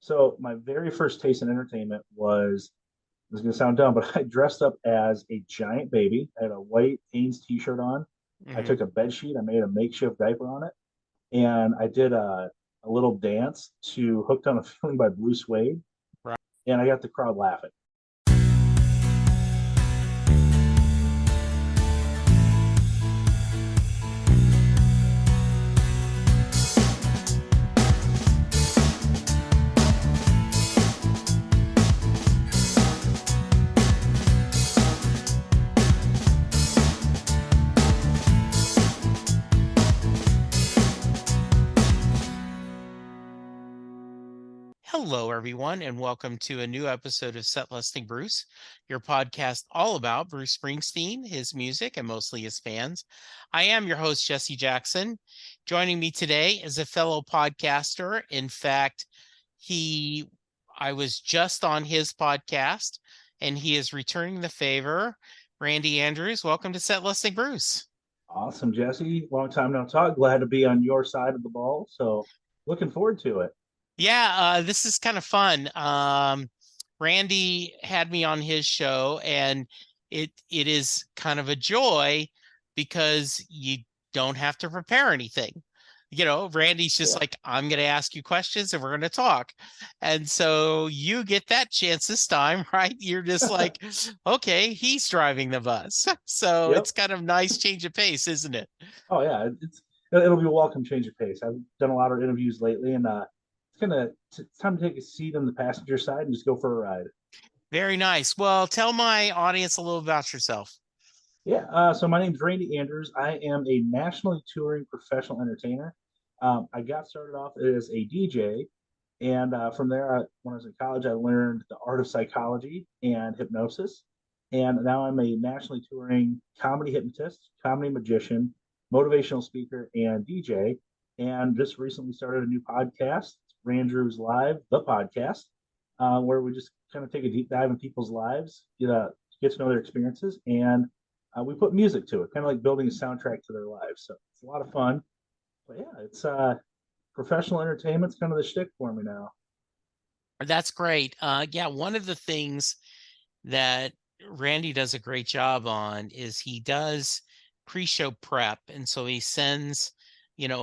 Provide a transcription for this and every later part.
So my very first taste in entertainment was, this is going to sound dumb, but I dressed up as a giant baby. I had a white Hanes t-shirt on. I Hmm. took a bed sheet. I made a makeshift diaper on it, and I did a little dance to "Hooked on a Feeling" by Blue Suede, Right. and I got the crowd laughing. Hello, everyone, and welcome to a new episode of Set Listing Bruce, your podcast all about Bruce Springsteen, his music, and mostly his fans. I am your host, Jesse Jackson. Joining me today is a fellow podcaster. In fact, he, I was just on his podcast, and he is returning the favor. Randy Andrews, welcome to Set Listing Bruce. Awesome, Jesse. Long time no talk. Glad to be on your side of the ball. So looking forward to it. Yeah, this is kind of fun. Randy had me on his show, and it is kind of a joy because you don't have to prepare anything. Randy's just Yeah. like, I'm going to ask you questions and we're going to talk. And so you get that chance this time, right? You're just like, okay, he's driving the bus. So Yep. it's kind of nice change of pace, isn't it? Oh yeah. It'll be a welcome change of pace. I've done a lot of interviews lately, and it's time to take a seat on the passenger side and just go for a ride. Very nice. Well, tell my audience a little about yourself. Yeah. So my name's Randy Andrews. I am a nationally touring professional entertainer. I got started off as a DJ, and from there, when I was in college, I learned the art of psychology and hypnosis. And now I'm a nationally touring comedy hypnotist, comedy magician, motivational speaker, and DJ. And just recently started a new podcast, Randrew's Live, the podcast, where we just kind of take a deep dive in people's lives, get to know their experiences, and we put music to it, kind of like building a soundtrack to their lives. So it's a lot of fun. But yeah, it's professional entertainment's kind of the shtick for me now. That's great. Yeah, one of the things that Randy does a great job on is he does pre-show prep, and so he sends,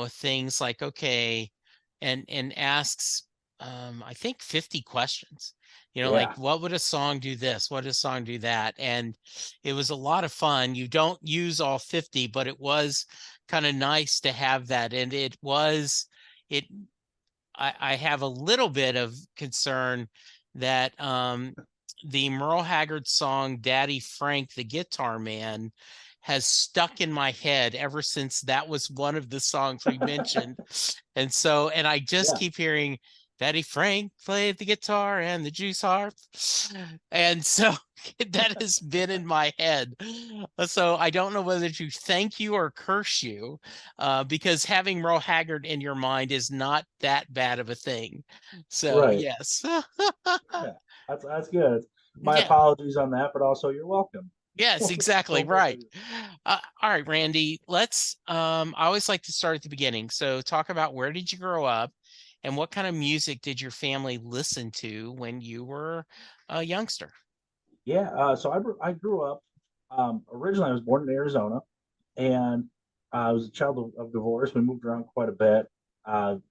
things like, okay, and asks, I think 50 questions. Like Yeah, what would a song do this? What would a song do that? And it was a lot of fun. You don't use all 50, but it was kind of nice to have that, and it I have a little bit of concern that the Merle Haggard song Daddy Frank the Guitar Man has stuck in my head ever since that was one of the songs we mentioned. And I just yeah, keep hearing Daddy Frank played the guitar and the juice harp. And so that has been in my head. So I don't know whether to thank you or curse you, because having Merle Haggard in your mind is not that bad of a thing. So right. yes. Yeah, that's good. My Yeah. apologies on that, but also you're welcome. Yes, exactly. Don't both of Right. you. All right, Randy, I always like to start at the beginning. So talk about, where did you grow up and what kind of music did your family listen to when you were a youngster? Yeah, so I grew up. Originally, I was born in Arizona, and I was a child of divorce. We moved around quite a bit.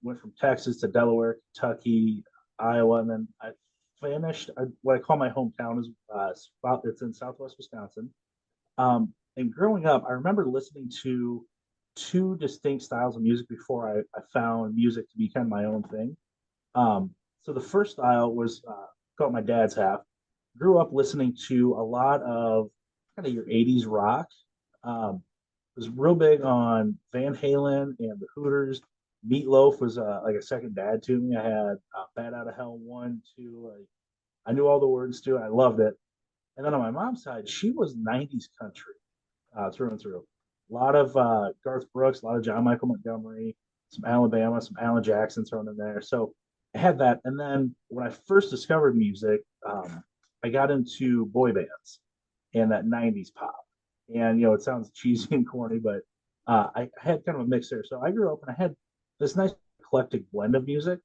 Went from Texas to Delaware, Kentucky, Iowa, and then I finished what I call my hometown is it's in Southwest Wisconsin. And growing up, I remember listening to two distinct styles of music before I found music to be kind of my own thing. So the first style was called my dad's half. Grew up listening to a lot of kind of your 80s rock. Was real big on Van Halen and the Hooters. Meatloaf was like a second dad to me. I had Bad Out of Hell 1, 2. I knew all the words to it. I loved it. And then on my mom's side, she was 90s country through and through. A lot of Garth Brooks, a lot of John Michael Montgomery, some Alabama, some Alan Jackson thrown in there. So I had that. And then when I first discovered music, I got into boy bands and that 90s pop. And, it sounds cheesy and corny, but I had kind of a mix there. So I grew up and I had this nice eclectic blend of music.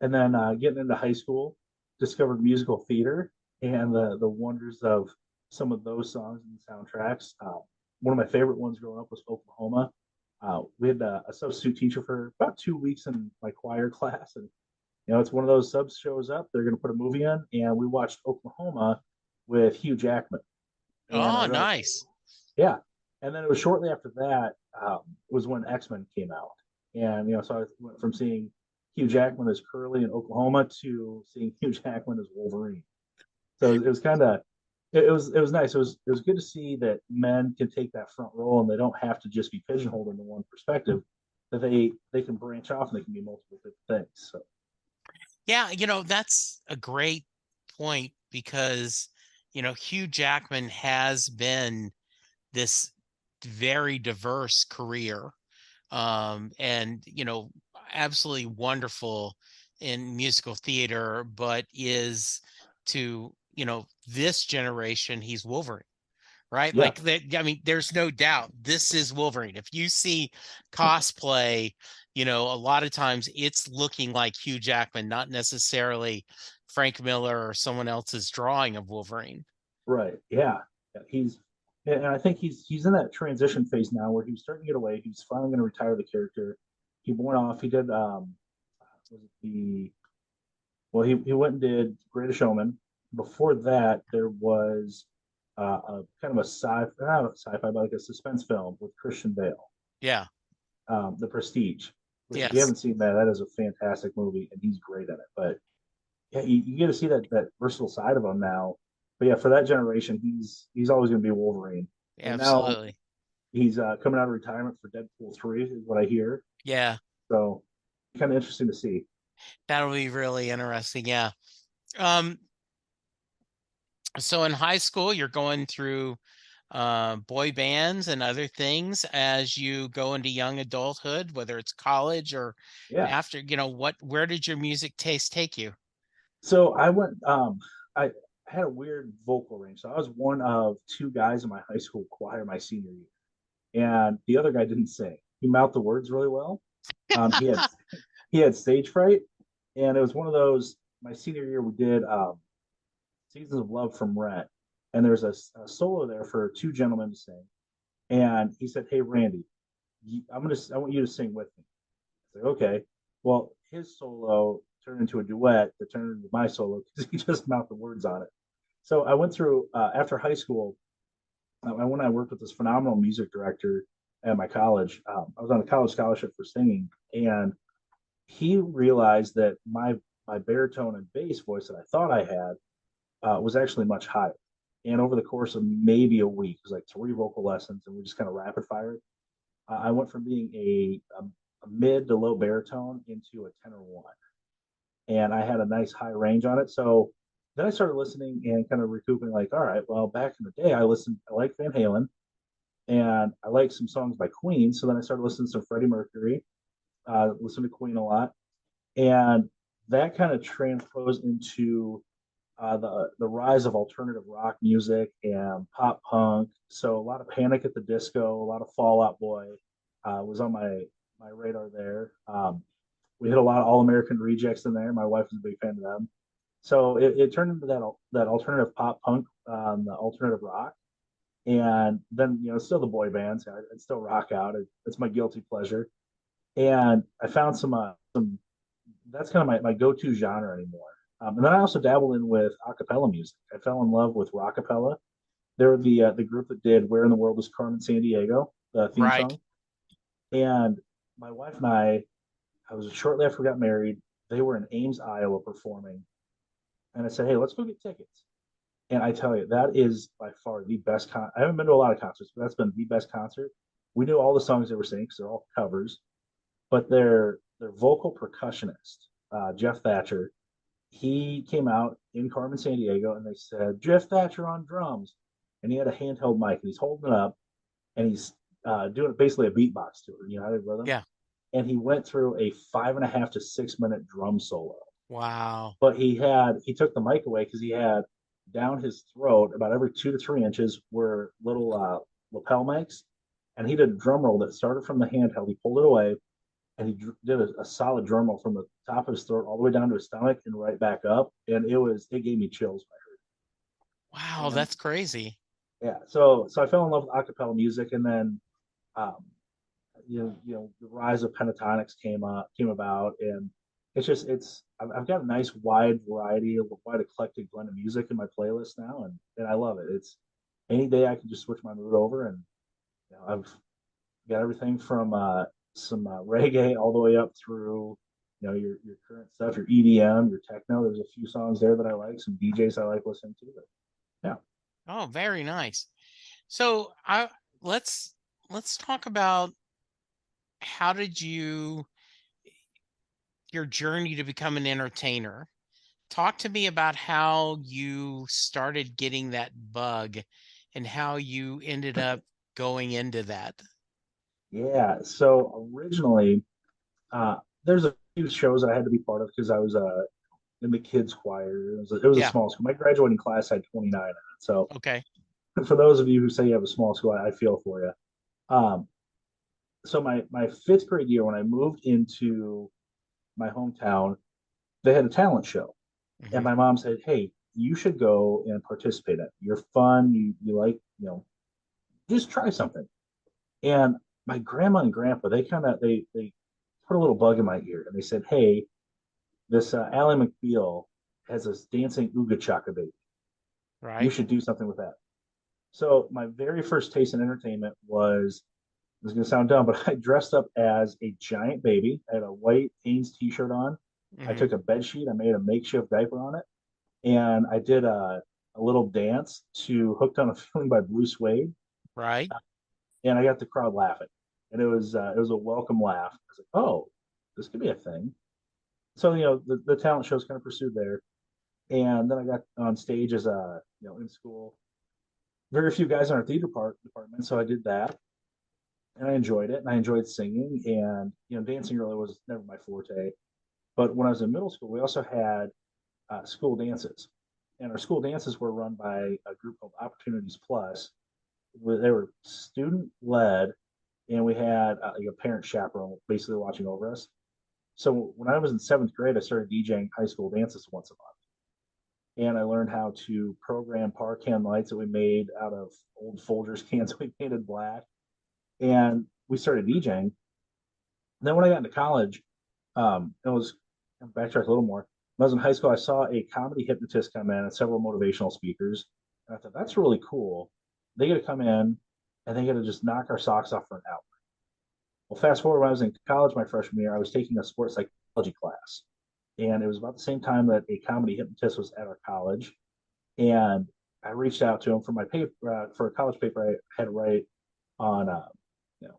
And then getting into high school, discovered musical theater and the wonders of some of those songs and soundtracks. One of my favorite ones growing up was Oklahoma. We had a substitute teacher for about 2 weeks in my choir class, and it's one of those subs shows up. They're going to put a movie in, and we watched Oklahoma with Hugh Jackman, and I Oh, realized, nice. yeah. And then it was shortly after that was when X-Men came out, and so I went from seeing Hugh Jackman as Curly in Oklahoma to seeing Hugh Jackman as Wolverine. So it was kind of it was nice. It was good to see that men can take that front role and they don't have to just be pigeonholed into one perspective. That they can branch off and they can be multiple different things. So Yeah, that's a great point because, Hugh Jackman has been this very diverse career, and, absolutely wonderful in musical theater, but is to, this generation, he's Wolverine. Right? yeah, Like that, I mean, there's no doubt this is Wolverine. If you see cosplay, a lot of times it's looking like Hugh Jackman, not necessarily Frank Miller or someone else's drawing of Wolverine. right, yeah. Yeah, and I think he's in that transition phase now where he's starting to get away. He's finally going to retire the character. He went off. He did was it the well he went and did Greatest Showman. Before that, there was a kind of a not a sci-fi, but like a suspense film with Christian Bale, Yeah. The Prestige. Which, if you Yes. haven't seen that, that is a fantastic movie, and he's great in it. But yeah, you get to see that versatile side of him now. But yeah, for that generation, he's always going to be Wolverine. And now Absolutely. he's coming out of retirement for Deadpool 3, is what I hear. Yeah. So kind of interesting to see. That'll be really interesting. Yeah. Um, so in high school, you're going through boy bands and other things as you go into young adulthood, whether it's college or Yeah. after, where did your music taste take you? So I went. I had a weird vocal range. So I was one of two guys in my high school choir my senior year, and the other guy didn't sing. He mouthed the words really well. He had he had stage fright, and it was one of those. My senior year, we did Seasons of Love from Rent, and there's a solo there for two gentlemen to sing. And he said, "Hey Randy, I want you to sing with me." I said, "Okay." Well, his solo turned into a duet that turned into my solo because he just mouthed the words on it. So I went through after high school. When I worked with this phenomenal music director at my college, I was on a college scholarship for singing, and he realized that my baritone and bass voice that I thought I had was actually much higher. And over the course of maybe a week, it was like 3 vocal lessons, and we just kind of rapid fired. I went from being a mid to low baritone into a tenor one, and I had a nice high range on it. So then I started listening and kind of recouping, like, all right, well, back in the day, I like Van Halen, and I like some songs by Queen. So then I started listening to some Freddie Mercury, listen to Queen a lot, and that kind of transposed into the rise of alternative rock music and pop punk. So a lot of Panic at the Disco, a lot of Fall Out Boy was on my radar there. We hit a lot of All American Rejects in there. My wife was a big fan of them. So it turned into that alternative pop punk, the alternative rock, and then still the boy bands. I'd still rock out. It's my guilty pleasure, and I found some. That's kind of my go-to genre anymore. And then I also dabbled in with acapella music. I fell in love with rockapella. They're the group that did "Where in the World Is Carmen Sandiego," the theme Right. song. And my wife and I was shortly after we got married. They were in Ames, Iowa, performing, and I said, "Hey, let's go get tickets." And I tell you, that is by far the best I haven't been to a lot of concerts, but that's been the best concert. We knew all the songs they were singing because they're all covers, but their vocal percussionist, Jeff Thatcher, he came out in Carmen Sandiego, and they said Jeff Thatcher on drums, and he had a handheld mic, and he's holding it up, and he's doing basically a beatbox to it, rhythm, Yeah. and he went through a 5.5 to 6 minute drum solo. Wow. But he took the mic away because he had down his throat about every 2 to 3 inches were little lapel mics, and he did a drum roll that started from the handheld. He pulled it away, and he did a solid drum roll from the top of his throat all the way down to his stomach and right back up, and it gave me chills. Wow, And that's crazy. yeah, so I fell in love with acapella music, and then um, the rise of pentatonics came about, and I've got a nice wide variety of wide eclectic blend of music in my playlist now, and I love it. It's any day I can just switch my mood over, and I've got everything from some reggae all the way up through your current stuff, your EDM, your techno. There's a few songs there that I like, some DJs I like listening to. But yeah, Oh, very nice. So I let's let's talk about how did you your journey to become an entertainer. Talk to me about how you started getting that bug and how you ended up going into that. yeah. So originally, uh, there's a few shows I had to be part of because I was in the kids choir. It was a Yeah. small school. My graduating class had 29 in it. So Okay. for those of you who say you have a small school, I feel for you. Um, so my fifth grade year when I moved into my hometown, they had a talent show, and Hmm. my mom said, "Hey, you should go and participate in it. You're fun. You like just try something." And my grandma and grandpa they put a little bug in my ear, and they said, "Hey, this Ally McBeal has this dancing Ooga Chaka baby. You Right. should do something with that." So my very first taste in entertainment was, this is going to sound dumb, but I dressed up as a giant baby. I had a white Hanes t-shirt on. I Hmm. took a bed sheet. I made a makeshift diaper on it, and I did a little dance to "Hooked on a Feeling" by Blue Suede, Right. and I got the crowd laughing, and it was a welcome laugh. I was like, oh, this could be a thing. So the talent shows kind of pursued there, and then I got on stage as a in school. Very few guys in our theater department, so I did that, and I enjoyed it, and I enjoyed singing, and dancing really was never my forte. But when I was in middle school, we also had school dances, and our school dances were run by a group called Opportunities Plus, where they were student led, and we had like a parent chaperone basically watching over us. So when I was in seventh grade, I started DJing high school dances once a month, and I learned how to program par can lights that we made out of old Folgers cans we painted black, and we started DJing. Then when I got into college, it was backtrack a little more. When I was in high school, I saw a comedy hypnotist come in and several motivational speakers, and I thought that's really cool. They get to come in and they get to just knock our socks off for an hour. Well, fast forward when I was in college my freshman year, I was taking a sports psychology class, and it was about the same time that a comedy hypnotist was at our college, and I reached out to him for my paper for a college paper I had to write on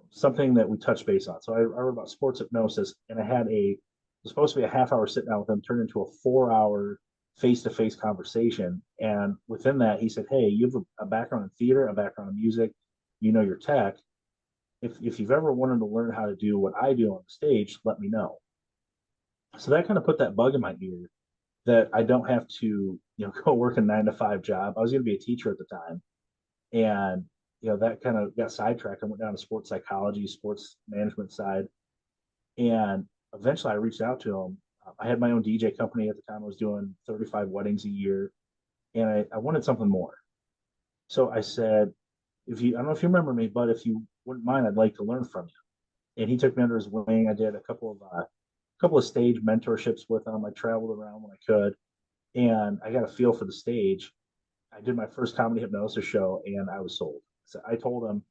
something that we touched base on. So I wrote about sports hypnosis, and I had it was supposed to be a half-hour sit down with him, turned into a 4-hour face-to-face conversation. And within that, he said, "Hey, you have a background in theater, a background in music, your tech. If you've ever wanted to learn how to do what I do on the stage, let me know." So that kind of put that bug in my ear that I don't have to go work a 9 to 5 job. I was going to be a teacher at the time, and that kind of got sidetracked. I went down to sports psychology, sports management side, and eventually I reached out to him. I had my own DJ company at the time. I was doing 35 weddings a year, and I wanted something more. So I said, "If you, I don't know if you remember me, but if you wouldn't mind, I'd like to learn from you." And he took me under his wing. I did a couple of stage mentorships with him. I traveled around when I could, and I got a feel for the stage. I did my first comedy hypnosis show, and I was sold. So I told him,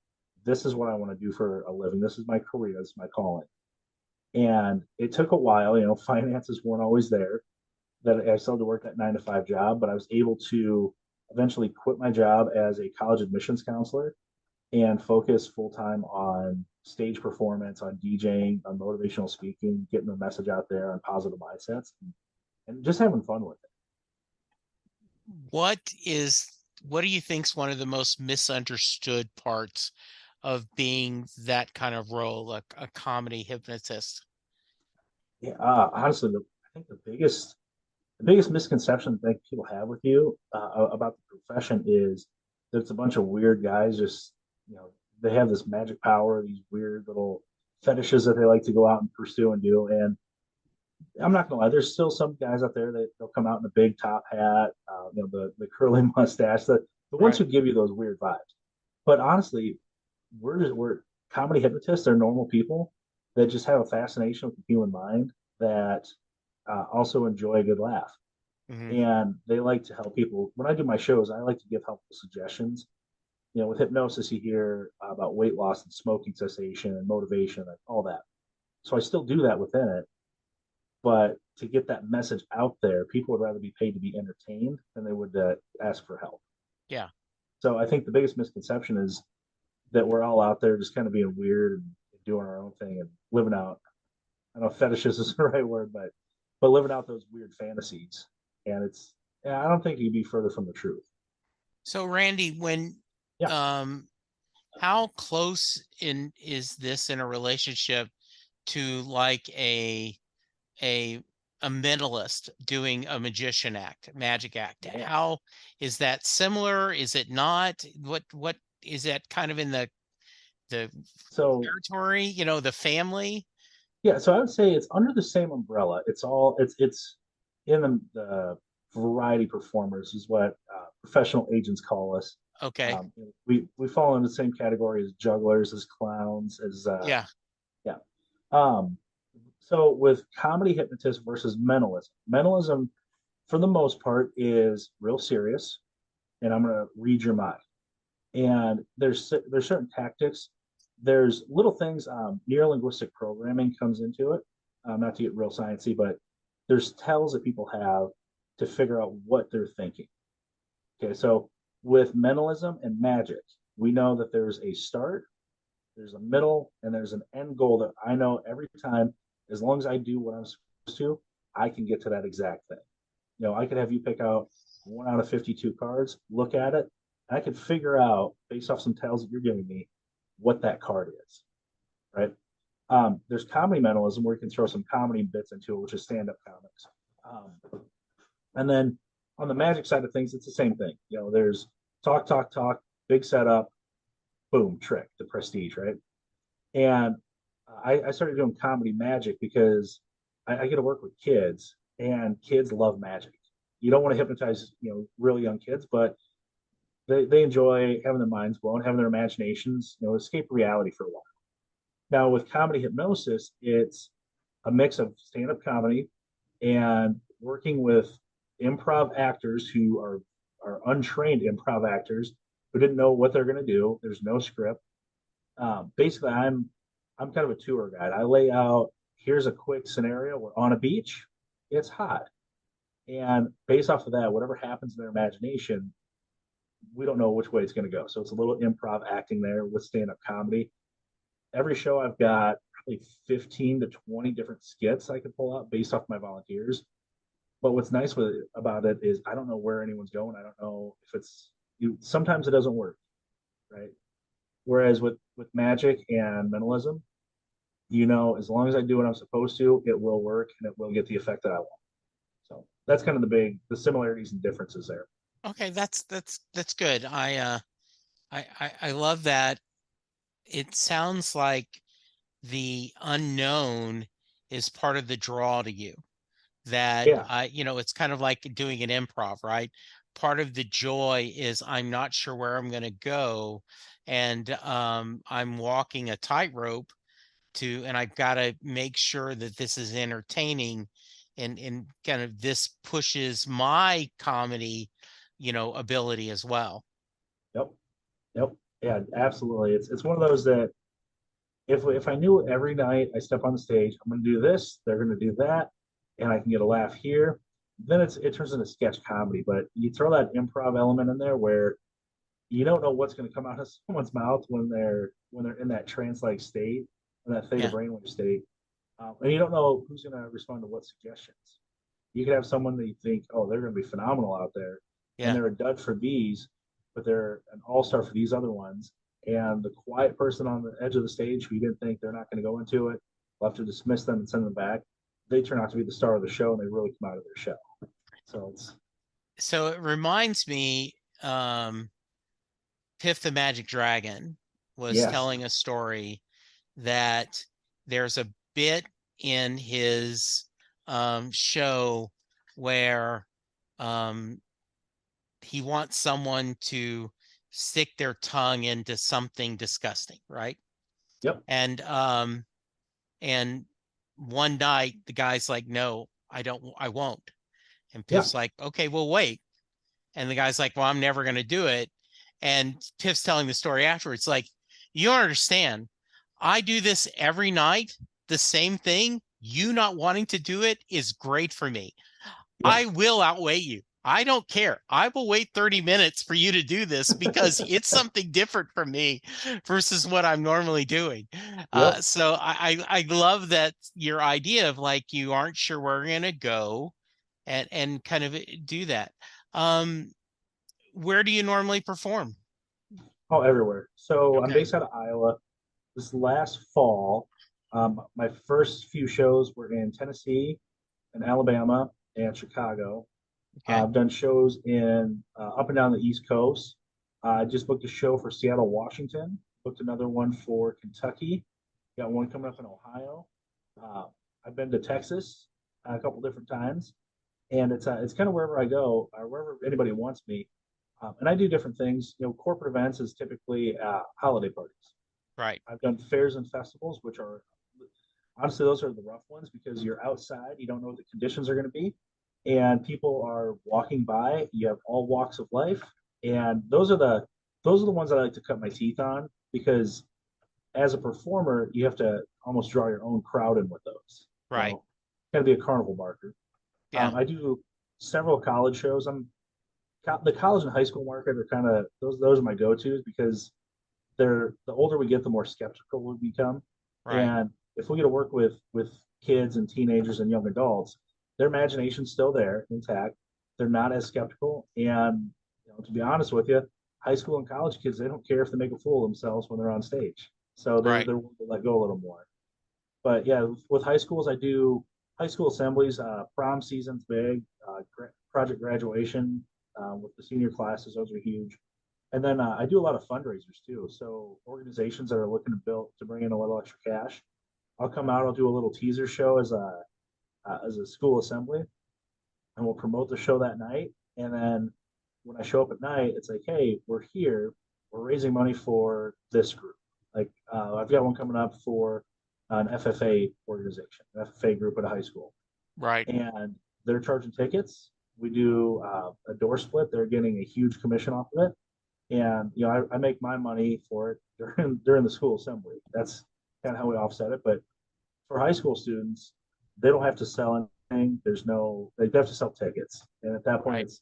"This is what I want to do for a living. This is my career. This is my calling." And it took a while. Finances weren't always there. That I still had to work that 9 to 5 job, but I was able to eventually quit my job as a college admissions counselor and focus full time on stage performance, on DJing, on motivational speaking, getting the message out there, on positive mindsets, and just having fun with it. What is what do you think's one of the most misunderstood parts of being that kind of role, a comedy hypnotist? Yeah, honestly, I think the biggest misconception that people have with you about the profession is that it's a bunch of weird guys. Just they have this magic power, these weird little fetishes that they like to go out and pursue and do. And I'm not gonna lie, there's still some guys out there that they'll come out in a big top hat, the curly mustache, the ones Right. who give you those weird vibes. But honestly, we're comedy hypnotists. They're normal people that just have a fascination with the human mind that also enjoy a good laugh. Hmm. And they like to help people. When I do my shows, I like to give helpful suggestions. With hypnosis, you hear about weight loss and smoking cessation and motivation and all that. So I still do that within it. But to get that message out there, people would rather be paid to be entertained than they would ask for help. Yeah. So I think the biggest misconception is that we're all out there just kind of being weird and doing our own thing and living out. I don't know if fetishes is the right word, but living out those weird fantasies. And yeah, I don't think you'd be further from the truth. So Randy, when Yeah. um how close in is this in a relationship to like a a mentalist doing a magician act, magic act? Man. How is that similar? Is it not? What is that kind of in the So territory, the family? yeah, so I would say it's under the same umbrella. It's in the variety performers is what professional agents call us. Okay. We fall into the same category as jugglers, as clowns, as Yeah. yeah. Um, so with comedy hypnotist versus mentalism, mentalism for the most part is real serious, and I'm gonna read your mind. And there's certain tactics. There's little things. Neuro linguistic programming comes into it. Not to get real sciencey, but there's tells that people have to figure out what they're thinking. Okay, so with mentalism and magic, we know that there's a start, there's a middle, and there's an end goal that I know every time, as long as I do what I'm supposed to, I can get to that exact thing. I could have you pick out 1 out of 52 cards, look at it, and I could figure out based off some tells that you're giving me what that card is, right? There's comedy mentalism where you can throw some comedy bits into it, which is stand-up comics. And then on the magic side of things, it's the same thing. There's talk, talk, talk, big setup, boom, trick, the prestige, right? And I started doing comedy magic because I get to work with kids, and kids love magic. You don't want to hypnotize, really young kids, but they enjoy having their minds blown, having their imaginations, escape reality for a while. Now with comedy hypnosis, it's a mix of stand-up comedy and working with improv actors who are untrained improv actors who didn't know what they're going to do. There's no script. Basically, I'm kind of a tour guide. I lay out here's a quick scenario. We're on a beach. It's hot, and based off of that, whatever happens in their imagination, we don't know which way it's going to go. So it's a little improv acting there with stand-up comedy. Every show I've got probably 15 to 20 different skits I could pull out based off my volunteers. But what's nice about it is I don't know where anyone's going. I don't know if sometimes it doesn't work, right? Whereas with magic and mentalism, as long as I do what I'm supposed to, it will work and it will get the effect that I want. So that's kind of the similarities and differences there. Okay, that's good. I love that. It sounds like the unknown is part of the draw to you. That Yeah. it's kind of like doing an improv, right? Part of the joy is I'm not sure where I'm going to go, and I'm walking a tightrope and I've got to make sure that this is entertaining, and kind of this pushes my comedy, ability as well. Yep. Yep. Yeah, absolutely. It's one of those that if I knew every night I step on the stage, I'm going to do this, they're going to do that, and I can get a laugh here, then it turns into sketch comedy. But you throw that improv element in there where you don't know what's going to come out of someone's mouth when they're in that trance-like state, in that theta Yeah, brainwave state, and you don't know who's going to respond to what suggestions. You could have someone that you think, oh, they're going to be phenomenal out there, and yeah. they're a dud for these, but they're an all-star for these other ones. And the quiet person on the edge of the stage who you didn't think they're not going to go into it, we'll have to dismiss them and send them back. They turn out to be the star of the show, and they really come out of their show. So it's So it reminds me, Piff the Magic Dragon was yes, telling a story that there's a bit in his show where um, he wants someone to stick their tongue into something disgusting, right? Yep. And one night the guy's like, no, I won't. And Yeah. Piff's like, okay, well, wait. And the guy's like, well, I'm never going to do it. And Piff's telling the story afterwards, like, you don't understand. I do this every night, the same thing. You not wanting to do it is great for me. Yep. I will outweigh you. I don't care. I will wait 30 minutes for you to do this because it's something different for me versus what I'm normally doing. Yep. So I love that your idea of like you aren't sure where we're gonna go and kind of do that. Um, where do you normally perform? Oh, everywhere. So I'm Okay. based out of Iowa. This last fall, my first few shows were in Tennessee and Alabama and Chicago. Okay. I've done shows in up and down the East Coast. I just booked a show for Seattle, Washington. Booked another one for Kentucky. Got one coming up in Ohio. Uh, I've been to Texas a couple different times, and it's kind of wherever I go, wherever anybody wants me. And I do different things. Corporate events is typically holiday parties. Right. I've done fairs and festivals, which are honestly those are the rough ones because you're outside, you don't know what the conditions are going to be, and people are walking by. You have all walks of life, and those are the ones I like to cut my teeth on because as a performer, you have to almost draw your own crowd in with those. Right. Kind of be a carnival barker. Yeah. I do several college shows. The college and high school market are kind of those are my go-tos because the older we get, the more skeptical we become. Right. And if we get to work with kids and teenagers and young adults, their imagination's still there, intact. They're not as skeptical. And to be honest with you, high school and college kids, they don't care if they make a fool of themselves when they're on stage. So Right. they're willing to let go a little more. But yeah, with high schools, I do high school assemblies. Prom season's big. Project graduation with the senior classes, those are huge. And then I do a lot of fundraisers too. So organizations that are looking to bring in a little extra cash, I'll come out. I'll do a little teaser show as a school assembly, and we'll promote the show that night. And then when I show up at night, it's like, hey, we're here. We're raising money for this group. Like I've got one coming up for an FFA organization, an FFA group at a high school, Right. and they're charging tickets. We do a door split. They're getting a huge commission off of it, and I make my money for it during the school assembly. That's kind of how we offset it. But for high school students, they don't have to sell anything. They have to sell tickets, and at that point, Right. it's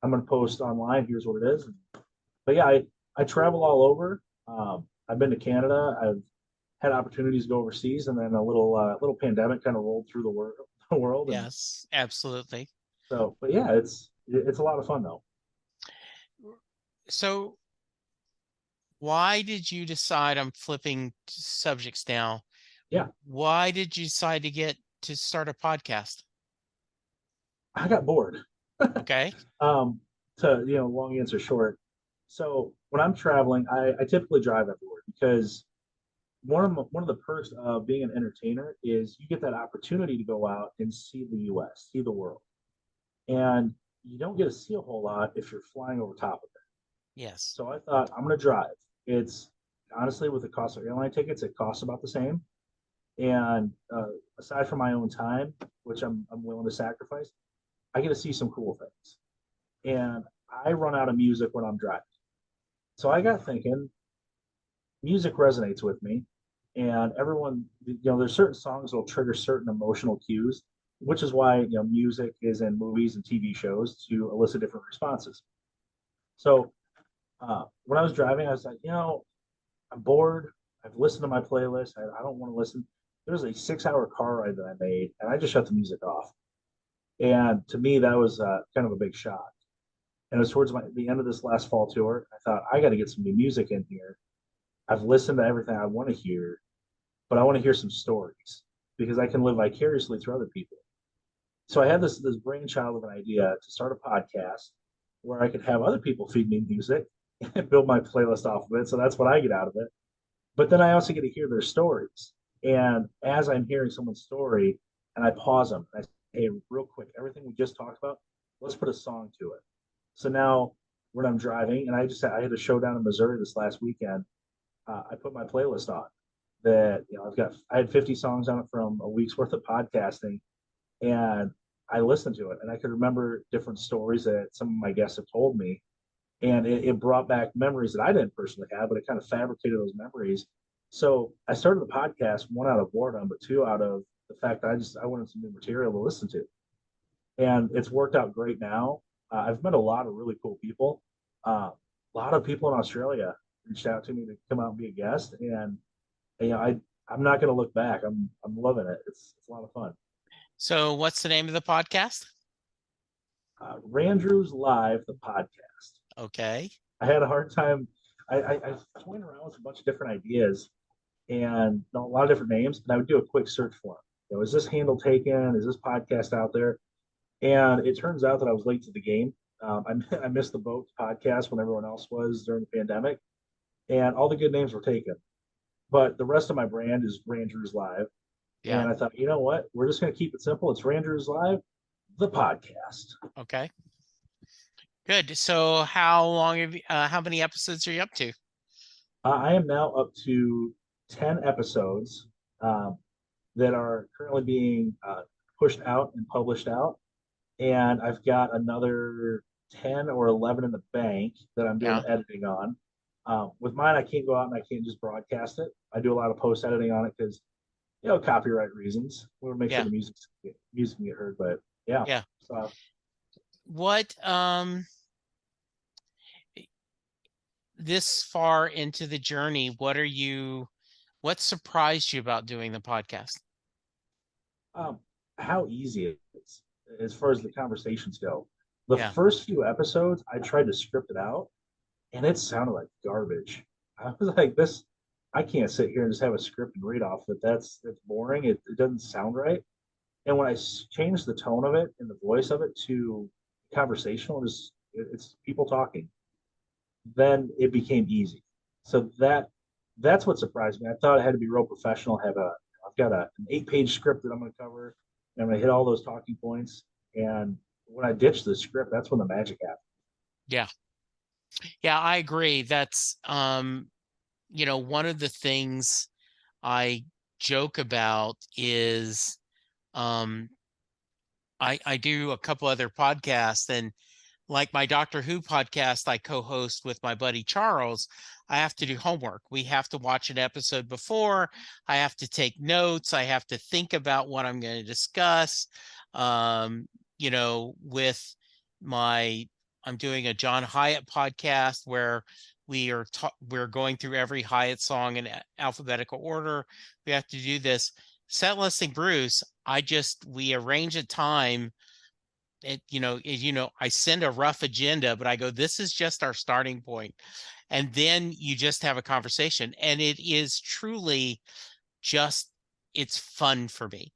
I'm going to post online. Here's what it is. But yeah, I travel all over. I've been to Canada. I've had opportunities to go overseas, and then a little pandemic kind of rolled through the world, and Yes, absolutely. so. But yeah, it's a lot of fun though. So why did you decide, I'm flipping subjects now. Yeah, Why did you decide to start a podcast? I got bored. Okay. Um, to long answer short. So when I'm traveling, I typically drive everywhere because one of the perks of being an entertainer is you get that opportunity to go out and see the U.S., see the world, and you don't get to see a whole lot if you're flying over top of it. Yes. So I thought I'm going to drive. It's honestly with the cost of airline tickets, it costs about the same. And aside from my own time, which I'm willing to sacrifice, I get to see some cool things. And I run out of music when I'm driving. So I got thinking, music resonates with me, and everyone, there's certain songs that'll trigger certain emotional cues, which is why music is in movies and TV shows to elicit different responses. So when I was driving, I was like, I'm bored. I've listened to my playlist. I don't want to listen. There was a 6 hour car ride that I made, and I just shut the music off. And to me, that was kind of a big shock. And it was towards the end of this last fall tour. I thought I got to get some new music in here. I've listened to everything I want to hear, but I want to hear some stories because I can live vicariously through other people. So I had this brainchild of an idea to start a podcast where I could have other people feed me music and build my playlist off of it. So that's what I get out of it. But then I also get to hear their stories. And as I'm hearing someone's story, and I pause them, and I say, "Hey, real quick, everything we just talked about, let's put a song to it." So now when I'm driving, and I had a show down in Missouri this last weekend, I put my playlist on. That I had 50 songs on it from a week's worth of podcasting, and I listened to it, and I could remember different stories that some of my guests have told me, and it brought back memories that I didn't personally have, but it kind of fabricated those memories. So I started the podcast, one out of boredom, but two out of the fact that I wanted some new material to listen to, and it's worked out great now. I've met a lot of really cool people. A lot of people in Australia reached out to me to come out and be a guest, and I'm not going to look back. I'm loving it. It's a lot of fun. So what's the name of the podcast? Randrew's Live, the podcast. Okay. I had a hard time. I toying around with a bunch of different ideas and a lot of different names, and I would do a quick search for them. Is this handle taken? Is this podcast out there? And it turns out that I was late to the game. I missed the boat podcast when everyone else was during the pandemic, and all the good names were taken. But the rest of my brand is Randrew's Live. Yeah. And I thought, you know what? We're just going to keep it simple. It's Randrew's Live, the podcast. Okay. Good. So how many episodes are you up to? I am now up to 10 episodes that are currently being pushed out and published out. And I've got another 10 or 11 in the bank that I'm doing Yeah. the editing on. With mine, I can't go out and I can't just broadcast it. I do a lot of post editing on it because, copyright reasons. We want to make sure Yeah. the music can get heard. But yeah, Yeah. so What this far into the journey, what surprised you about doing the podcast? um, how easy it is as far as the conversations go. The Yeah. first few episodes, I tried to script it out, and it sounded like garbage. I was like, this, I can't sit here and just have a script and read off it. That's boring. It doesn't sound right. And when I changed the tone of it and the voice of it to conversational, it's people talking, then it became easy. So that's what surprised me. I thought it had to be real professional. I've got an 8-page script that I'm going to cover, and I'm going to hit all those talking points. And when I ditched the script, that's when the magic happened. Yeah. Yeah, I agree. That's one of the things I joke about is um I do a couple other podcasts, and like my Doctor Who podcast I co-host with my buddy Charles, I have to do homework. We have to watch an episode before. I have to take notes. I have to think about what I'm going to discuss. Um, with my I'm doing a John Hyatt podcast where we're going through every Hyatt song in alphabetical order. We have to do this. Set listing Bruce, we arrange a time. I send a rough agenda, but I go, this is just our starting point. And then you just have a conversation. And it is truly just, it's fun for me.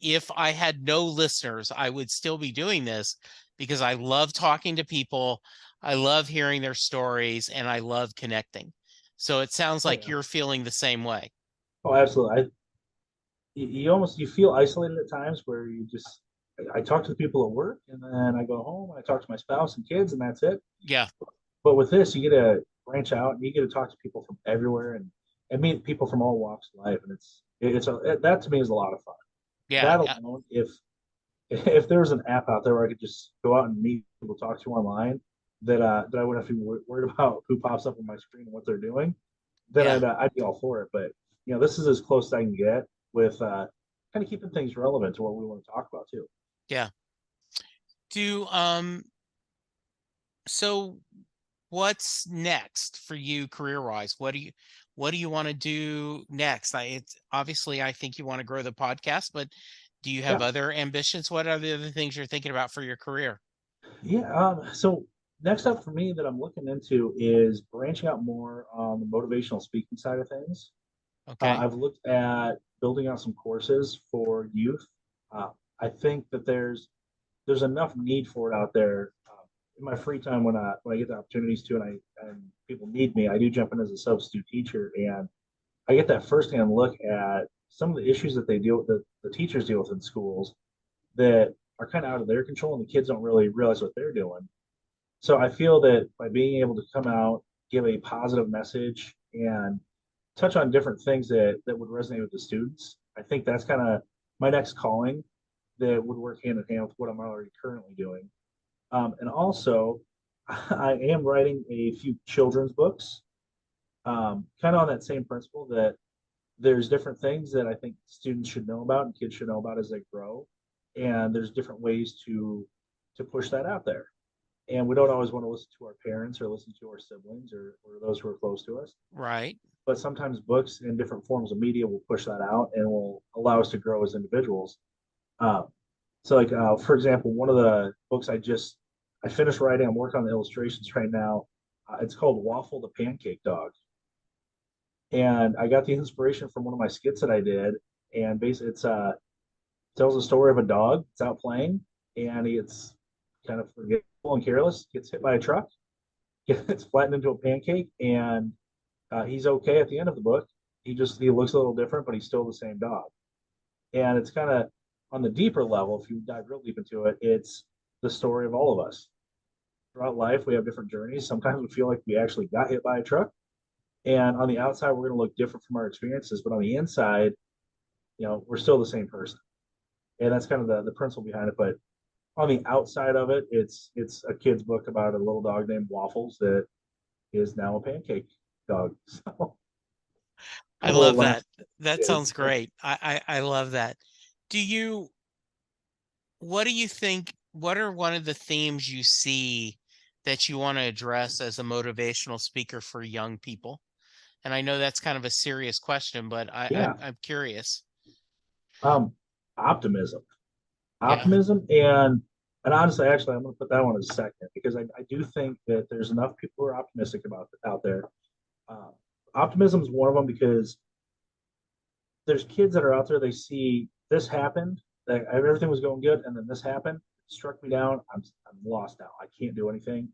If I had no listeners, I would still be doing this because I love talking to people. I love hearing their stories and I love connecting. So it sounds Oh like yeah. you're feeling the same way. Oh, absolutely. You feel isolated at times where I talk to the people at work, and then I go home and I talk to my spouse and kids, and that's it. Yeah. But with this, you get to branch out and you get to talk to people from everywhere and meet people from all walks of life, and that to me is a lot of fun. Yeah. That Yeah. alone, if there was an app out there where I could just go out and meet people, talk to online, that I wouldn't have to be worried about who pops up on my screen and what they're doing, then Yeah. I'd be all for it. But this is as close as I can get with kind of keeping things relevant to what we want to talk about too. Yeah. Do so what's next for you career wise? What do you want to do next? It's obviously I think you want to grow the podcast, but do you have Yeah, other ambitions? What are the other things you're thinking about for your career? yeah. So next up for me that I'm looking into is branching out more on the motivational speaking side of things. Okay. I've looked at building out some courses for youth. Uh, I think that there's enough need for it out there. In my free time, when I get the opportunities to, and people need me, I do jump in as a substitute teacher, and I get that firsthand look at some of the issues that they deal with, the teachers deal with in schools that are kind of out of their control, and the kids don't really realize what they're doing. So I feel that by being able to come out, give a positive message, and touch on different things that would resonate with the students, I think that's kind of my next calling that would work hand in hand with what I'm already currently doing. And also, I am writing a few children's books, kind of on that same principle that there's different things that I think students should know about and kids should know about as they grow, and there's different ways to push that out there. And we don't always want to listen to our parents or listen to our siblings or those who are close to us. Right. But sometimes books and different forms of media will push that out and will allow us to grow as individuals. Um, so, like for example, one of the books I finished writing. I'm working on the illustrations right now. It's called Waffle the Pancake Dog, and I got the inspiration from one of my skits that I did. And basically, tells the story of a dog that's out playing, and he gets kind of forgetful and careless, gets hit by a truck, gets flattened into a pancake, and he's okay at the end of the book. He looks a little different, but he's still the same dog. And it's kind of on the deeper level. If you dive real deep into it, it's the story of all of us throughout life. We have different journeys. Sometimes we feel like we actually got hit by a truck, and on the outside, we're going to look different from our experiences, but on the inside, we're still the same person. And that's kind of the principle behind it. But on the outside of it, it's a kid's book about a little dog named Waffles that is now a pancake dog. So I kind of a little love laugh. that. That Yeah, sounds great. I love that. Do you, what do you think, what are one of the themes you see that you want to address as a motivational speaker for young people? And I know that's kind of a serious question, but yeah. I'm curious. Um, optimism, Yeah. optimism, and honestly, actually, I'm going to put that one as a second because I do think that there's enough people who are optimistic about it out there. Uh, Optimism is one of them because there's kids that are out there. They see this happened, that everything was going good, and then this happened, struck me down. I'm lost now. I can't do anything,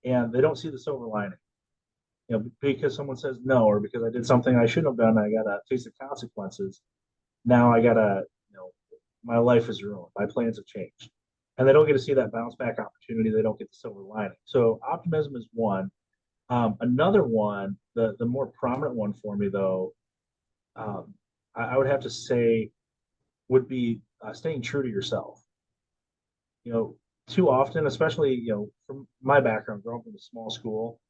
and they don't see the silver lining. Because someone says no, or because I did something I shouldn't have done, I got to face the consequences. Now I gotta, my life is ruined. My plans have changed, and they don't get to see that bounce back opportunity. They don't get the silver lining. So optimism is one. Another one, the more prominent one for me though, um, I would have to say would be staying true to yourself. You know, Too often, especially from my background, growing up in a small school,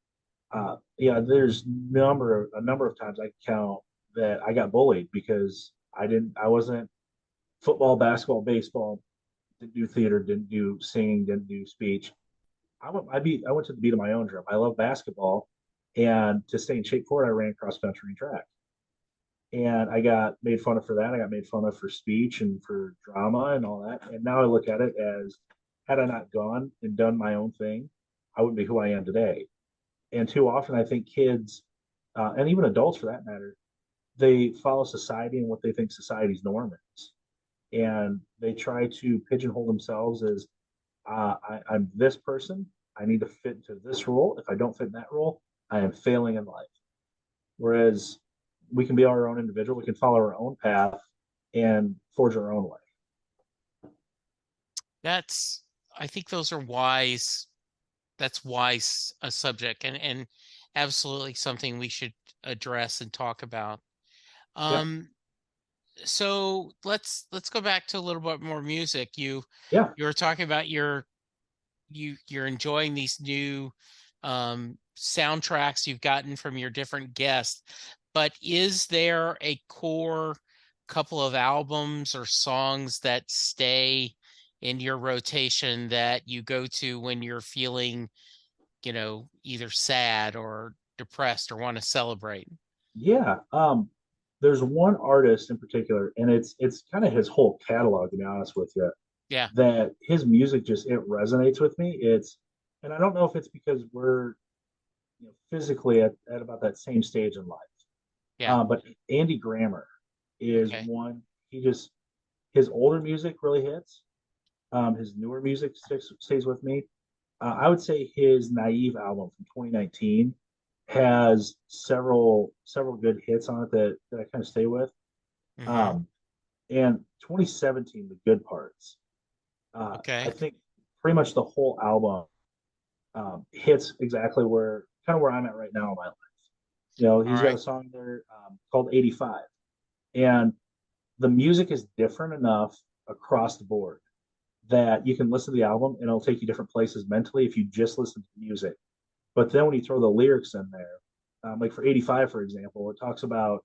yeah, there's a number of times I can count that I got bullied because I wasn't football, basketball, baseball, didn't do theater, didn't do singing, didn't do speech. I went to the beat of my own drum. I love basketball, and to stay in shape for it, I ran cross country and track. And I got made fun of for that. I got made fun of for speech and for drama and all that. And now I look at it as, had I not gone and done my own thing, I wouldn't be who I am today. And too often, I think kids, and even adults for that matter, they follow society and what they think society's norm is, and they try to pigeonhole themselves as I'm this person. I need to fit into this role. If I don't fit in that role, I am failing in life. Whereas we can be our own individual. We can follow our own path and forge our own way. That's, I think those are wise. That's wise a subject and absolutely something we should address and talk about. Yep. Um, so let's go back to a little bit more music. Yeah. You were talking about you're enjoying these new soundtracks you've gotten from your different guests, but is there a core couple of albums or songs that stay in your rotation that you go to when you're feeling, either sad or depressed or want to celebrate? Yeah. There's one artist in particular, and it's kind of his whole catalog, to be honest with you, Yeah, that his music just it resonates with me. And I don't know if it's because we're physically at about that same stage in life. yeah, But Andy Grammer is okay. one. His older music really hits. His newer music stays with me. I would say his Naive album from 2019 has several good hits on it that I kind of stay with. Mm-hmm. Um, and 2017, the good parts. I Okay. think pretty much the whole album hits exactly where I'm at right now in my life. You know, All he's got a right. song there called 85, and the music is different enough across the board that you can listen to the album and it'll take you different places mentally if you just listen to the music. But then when you throw the lyrics in there, like for 85, for example, it talks about,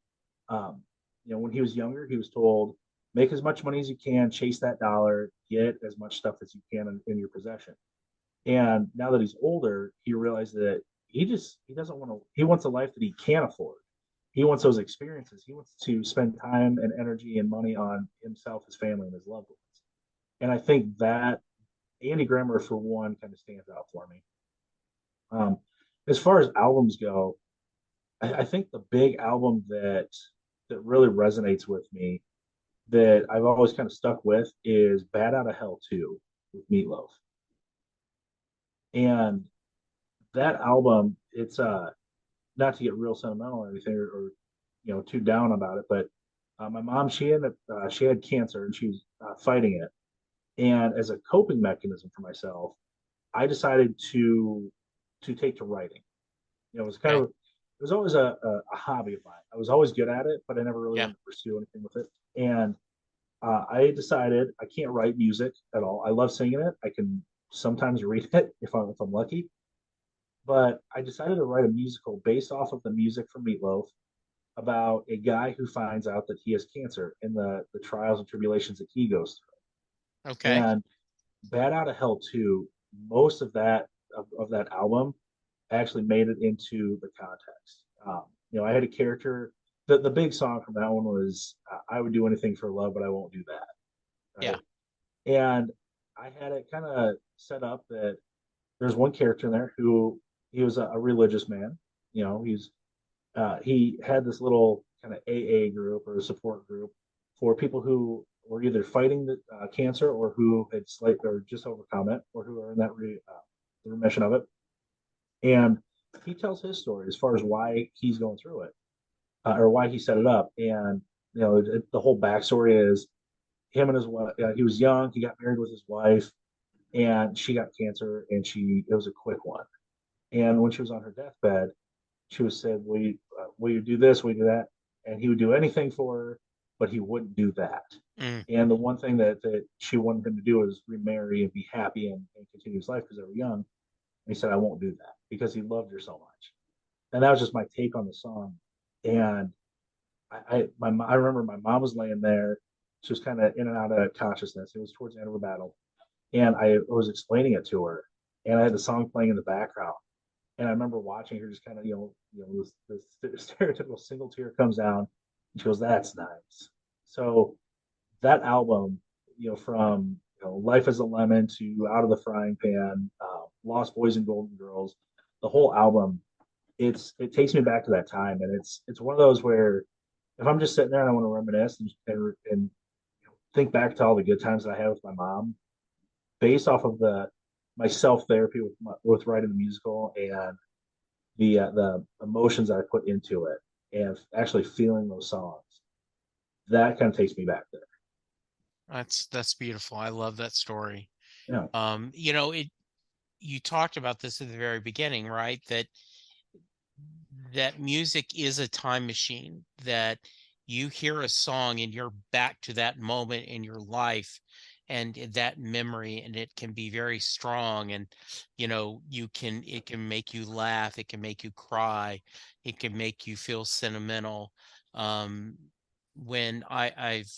um, when he was younger, he was told, make as much money as you can, chase that dollar, get as much stuff as you can in your possession. And now that he's older, he realized that he doesn't want to, he wants a life that he can afford. He wants those experiences. He wants to spend time and energy and money on himself, his family, and his loved ones. And I think that Andy Grammer, for one, kind of stands out for me. Um, as far as albums go, I think the big album that really resonates with me that I've always kind of stuck with is Bad Out of Hell 2 with Meatloaf. And that album, it's not to get real sentimental or anything or too down about it, but my mom, she had cancer and she was fighting it. And as a coping mechanism for myself, I decided to take to writing. It was kind of Okay. it was always a hobby of mine. I was always good at it, but I never really Yeah. wanted to pursue anything with it. And I decided I can't write music at all. I love singing it. I can sometimes read it if I'm lucky. But I decided to write a musical based off of the music from Meatloaf about a guy who finds out that he has cancer and the trials and tribulations that he goes through. Okay. And Bad Out of Hell 2, most of that album actually made it into the context. I had a character. The big song from that one was "I would do anything for love, but I won't do that." Yeah. Right, and I had it kind of set up that there's one character in there who he was a religious man. He had this little kind of AA group or a support group for people who were either fighting the cancer or who had or just overcome it or who are in that remission of it. And he tells his story as far as why he's going through it or why he set it up. And the whole backstory is him and his wife. He was young. He got married with his wife, and she got cancer, and it was a quick one. And when she was on her deathbed, she was said, will you do this? Will you do that?" And he would do anything for her, but he wouldn't do that. Mm. And the one thing that she wanted him to do was remarry and be happy and continue his life because they were young. And he said, "I won't do that," because he loved her so much. And that was just my take on the song. And I remember my mom was laying there. She was kind of in and out of consciousness. It was towards the end of a battle, and I was explaining it to her, and I had the song playing in the background. And I remember watching her just kind of, this stereotypical single tear comes down, and she goes, "That's nice." So that album, from Life as a Lemon to Out of the Frying Pan, Lost Boys and Golden Girls, the whole album, it takes me back to that time, and it's one of those where if I'm just sitting there and I want to reminisce and think back to all the good times that I had with my mom, based off of the my self therapy with writing the musical and the emotions that I put into it and actually feeling those songs, that kind of takes me back there. That's beautiful. I love that story. Yeah. You talked about this at the very beginning, right? That music is a time machine, that you hear a song and you're back to that moment in your life and that memory, and it can be very strong. And it can make you laugh, it can make you cry, it can make you feel sentimental. um when I've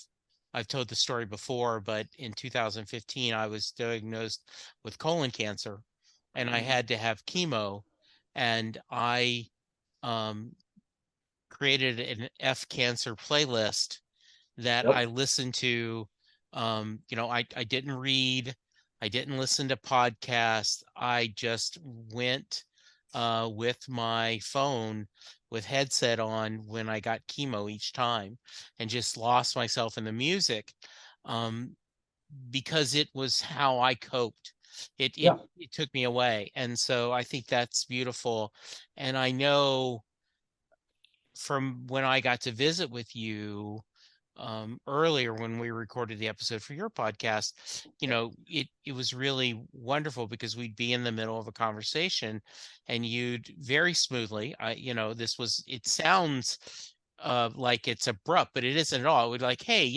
told the story before, but in 2015 I was diagnosed with colon cancer and I Mhm. had to have chemo. And I um, created an F cancer playlist that Yep. I listened to. I didn't read, I didn't listen to podcasts. I just went with my phone with headset on when I got chemo each time and just lost myself in the music, um, because it was how I coped. Yeah. it took me away. And so I think that's beautiful. And I know from when I got to visit with you earlier when we recorded the episode for your podcast, it was really wonderful because we'd be in the middle of a conversation and you'd very smoothly, it sounds like it's abrupt, but it isn't at all. It would like, hey,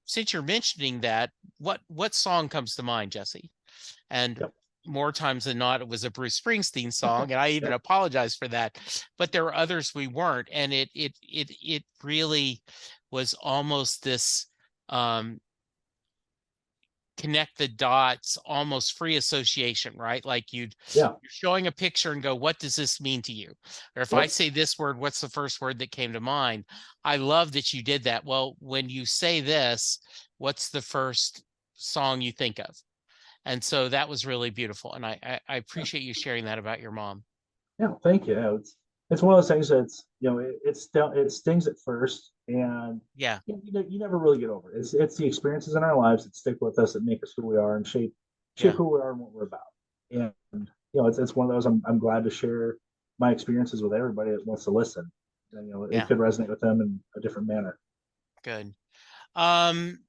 since you're mentioning that, what song comes to mind, Jesse? And Yep. more times than not, it was a Bruce Springsteen song, and I even Yep. apologize for that. But there were others we weren't, and it really was almost this um, connect the dots, almost free association, right? Like you're Yeah. showing a picture and go, what does this mean to you? Or if I Yep. say this word, what's the first word that came to mind? I love that you did that. Well, when you say this, what's the first song you think of? And so that was really beautiful. And I Yeah. appreciate you sharing that about your mom. Yeah, thank you. Yeah, it's one of those things that's it stings at first, and Yeah. you never really get over it. It's the experiences in our lives that stick with us that make us who we are and shape Yeah. who we are and what we're about. And it's one of those. I'm glad to share my experiences with everybody that wants to listen. And, it Yeah. could resonate with them in a different manner. Good. Um,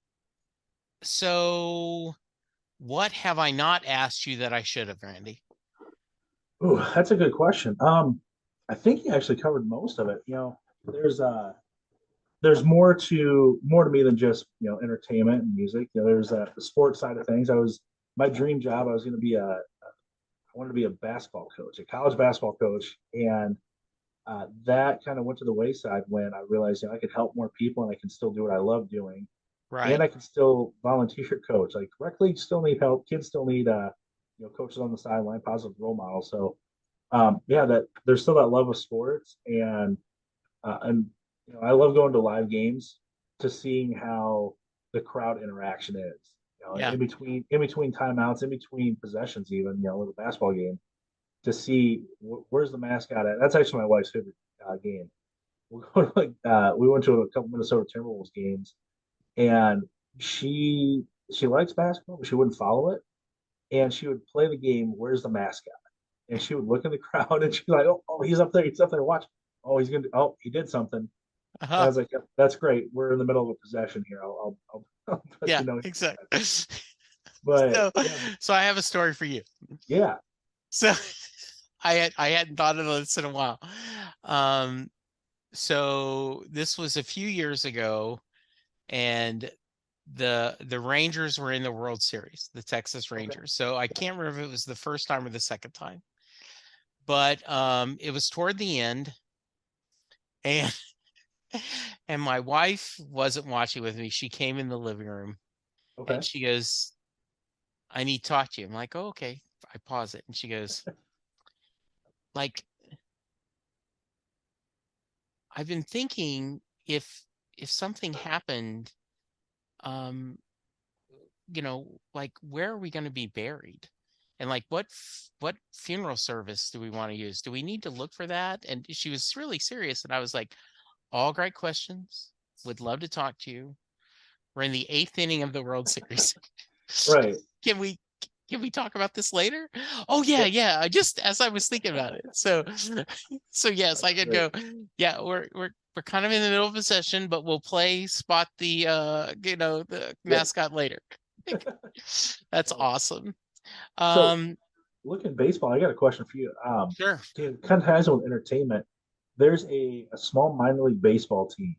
so what have I not asked you that I should have, Randy? Ooh, that's a good question. I think you actually covered most of it. There's there's more to me than just entertainment and music. There's the sports side of things. My dream job. I wanted to be a basketball coach, a college basketball coach, and that kind of went to the wayside when I realized I could help more people and I can still do what I love doing, and Right. I can still volunteer coach. Like rec leagues still need help. Kids still need coaches on the sideline, positive role models. So yeah, that there's still that love of sports, and I love going to live games to seeing how the crowd interaction is. Yeah. In between timeouts, in between possessions, even with a basketball game, to see where's the mascot at. That's actually my wife's favorite game. We went to a couple Minnesota Timberwolves games, and she likes basketball, but she wouldn't follow it, and she would play the game. Where's the mascot? And she would look in the crowd, and she's like, "Oh, he's up there, watch. Oh, he's gonna. Oh, he did something." And I Uh-huh. was like, "Yep, that's great. We're in the middle of a possession here. I'll let Yeah, you know." exactly. But So yeah, so I have a story for you. yeah, So I hadn't thought of this in a while. Um, so this was a few years ago, and the Rangers were in the World Series, the Texas okay, Rangers. So I can't remember if it was the first time or the second time, but it was toward the end, and and my wife wasn't watching with me. She came in the living room okay, and she goes, "I need to talk to you." I'm like, "Oh, okay." I pause it, and she goes, "Like, I've been thinking if something happened, um, like where are we going to be buried? And like what funeral service do we want to use? Do we need to look for that?" And she was really serious, and I was like, "All great questions. Would love to talk to you. We're in the eighth inning of the World Series. right, Can we talk about this later?" "Oh yeah, yep, yeah." I just as I was thinking about it. So so yes, I that's could great. go, yeah, we're kind of in the middle of a session, but we'll play spot the Yep. mascot later. That's Well, awesome. so Um, looking at baseball, I got a question for you. sure. Kind of ties in with entertainment. There's a small minor league baseball team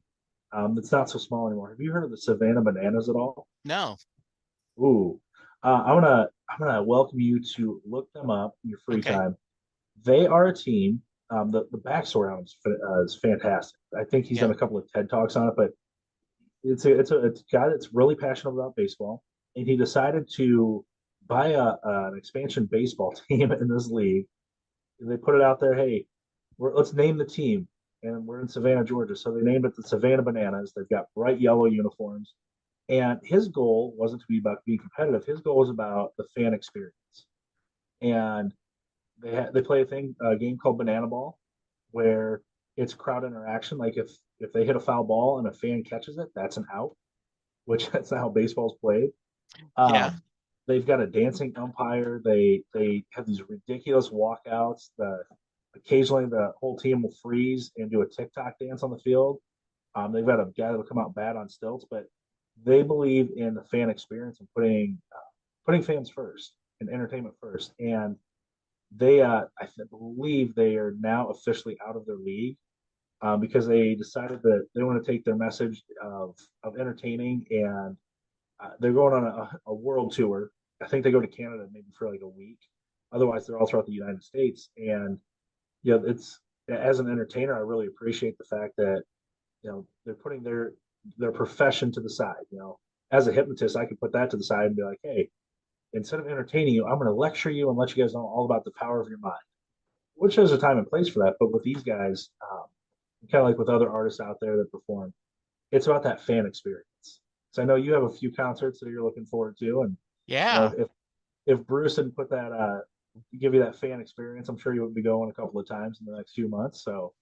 that's not so small anymore. Have you heard of the Savannah Bananas at all? No. Ooh, I'm gonna welcome you to look them up in your free Okay. time. They are a team. The backstory on them is fantastic. I think he's done Yeah. a couple of TED talks on it, but it's a guy that's really passionate about baseball, and he decided to buy an expansion baseball team in this league. And they put it out there, hey, let's name the team, and we're in Savannah, Georgia, so they named it the Savannah Bananas. They've got bright yellow uniforms, and his goal wasn't to be about being competitive. His goal was about the fan experience, and they play a game called Banana Ball, where it's crowd interaction. Like if they hit a foul ball and a fan catches it, that's an out, which that's not how baseball's played. Yeah. Um, they've got a dancing umpire. They have these ridiculous walkouts. The occasionally the whole team will freeze and do a TikTok dance on the field. They've got a guy that'll come out bad on stilts, but they believe in the fan experience and putting fans first and entertainment first. And they, believe they are now officially out of their league because they decided that they want to take their message of entertaining, and they're going on a world tour. I think they go to Canada maybe for like a week. Otherwise, they're all throughout the United States. And it's as an entertainer, I really appreciate the fact that they're putting their profession to the side. As a hypnotist, I could put that to the side and be like, hey, instead of entertaining you, I'm going to lecture you and let you guys know all about the power of your mind. Which there's a time and place for that, but with these guys, kind of like with other artists out there that perform, it's about that fan experience. So I know you have a few concerts that you're looking forward to, and Yeah. if Bruce didn't put that give you that fan experience, I'm sure you would be going a couple of times in the next few months. So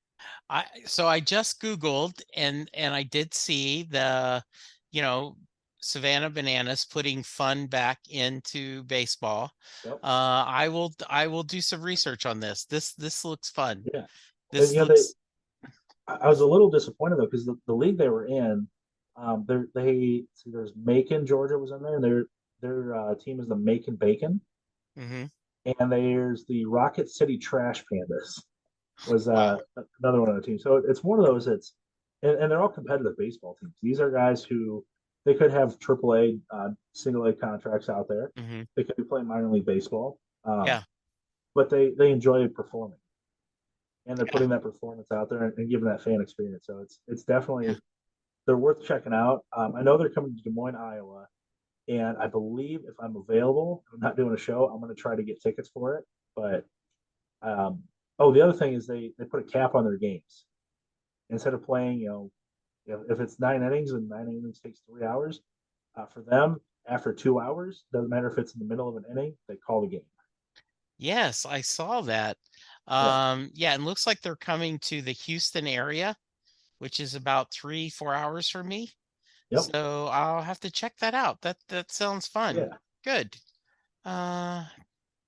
I just Googled and I did see the, you know, Savannah Bananas putting fun back into baseball. yep, I will do some research on this. This looks fun. yeah, and This looks I was a little disappointed though because the league they were in, they see there's Macon, Georgia was in there, and their team is the Macon Bacon, mhm. and there's the Rocket City Trash Pandas was Wow. another one on the team. So it's one of those. And they're all competitive baseball teams. These are guys who they could have AAA, single A contracts out there. Mhm. They could be playing minor league baseball, Yeah. but they enjoy performing, and they're Yeah. putting that performance out there and giving that fan experience. So it's Yeah. definitely they're worth checking out. I know they're coming to Des Moines, Iowa, and I believe if I'm available, I'm not doing a show. I'm going to try to get tickets for it. But oh, the other thing is they put a cap on their games instead of playing. If it's 9 innings and 9 innings takes 3 hours, for them after 2 hours, doesn't matter if it's in the middle of an inning, they call the game. Yes, I saw that. Yep. Yeah, it looks like they're coming to the Houston area, which is about 3, 4 hours from me. Yep. So I'll have to check that out. That sounds fun. Yeah. Good. Uh,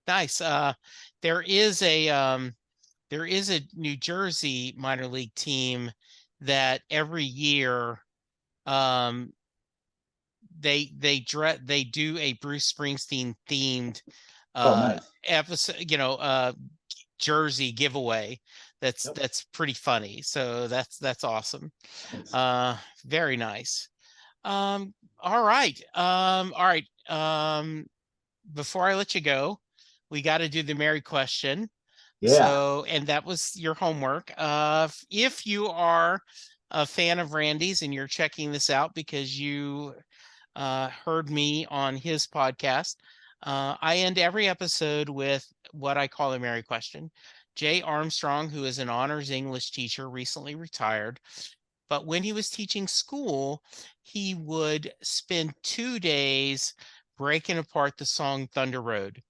nice. There is a there is a New Jersey minor league team that every year um they do a Bruce Springsteen themed Oh, nice. episode, jersey giveaway. That's Yep. that's pretty funny. So that's awesome. Nice. Uh very nice. All right. All right. Before I let you go, we got to do the Mary question. Yeah. So, and that was your homework. If you are a fan of Randy's and you're checking this out because you heard me on his podcast, I end every episode with what I call a Mary question. Jay Armstrong, who is an honors English teacher, recently retired. But when he was teaching school, he would spend 2 days breaking apart the song Thunder Road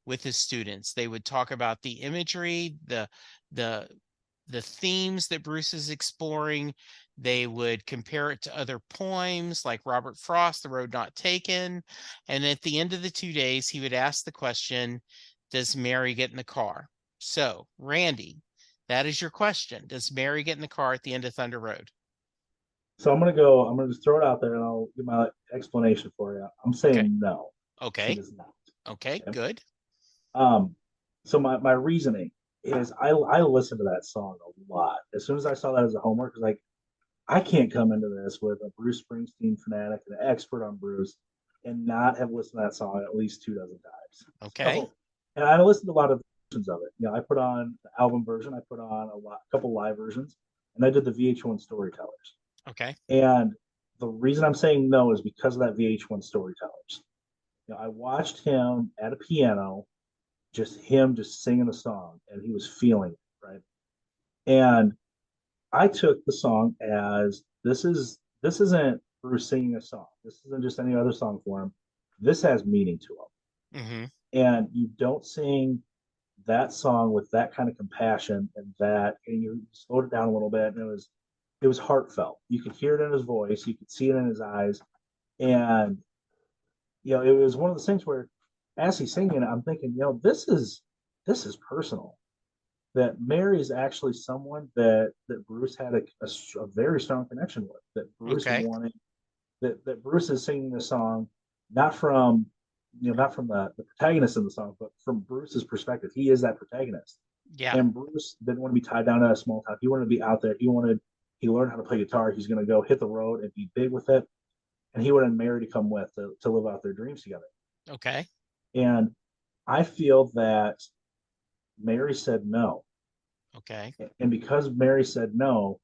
with his students. They would talk about the imagery, the the themes that Bruce is exploring. They would compare it to other poems like Robert Frost, The Road Not Taken. And at the end of the 2 days, he would ask the question, does Mary get in the car? So, Randy, that is your question. Does Mary get in the car at the end of Thunder Road? So I'm gonna just throw it out there and I'll give my explanation for you. I'm Okay. saying no, she Okay. does not. Okay. Okay. Good. Um, so my reasoning is I listen to that song a lot. As soon as I saw that as a homework, it's like I can't come into this with a Bruce Springsteen fanatic, an expert on Bruce, and not have listened to that song at least 2 dozen times. Okay. So, and I listened to a lot of versions of it. I put on the album version, I put on a couple live versions, and I did the VH1 Storytellers. Okay. And the reason I'm saying no is because of that VH1 Storytellers. I watched him at a piano, just him just singing the song, and he was feeling it, right? And I took the song as this isn't Bruce singing a song. This isn't just any other song for him. This has meaning to Mm-hmm. him. And you don't sing that song with that kind of compassion and you slowed it down a little bit and it was heartfelt. You could hear it in his voice, you could see it in his eyes. And it was one of those things where as he's singing, I'm thinking, this is personal. That Mary is actually someone that Bruce had a very strong connection with. That Bruce Okay. wanted that Bruce is singing the song not from not from the protagonist in the song, but from Bruce's perspective. He is that protagonist. Yeah. And Bruce didn't want to be tied down to a small town. He wanted to be out there. He learned how to play guitar. He's going to go hit the road and be big with it. And he wanted Mary to come with to live out their dreams together. Okay. And I feel that Mary said no. Okay. And because Mary said no,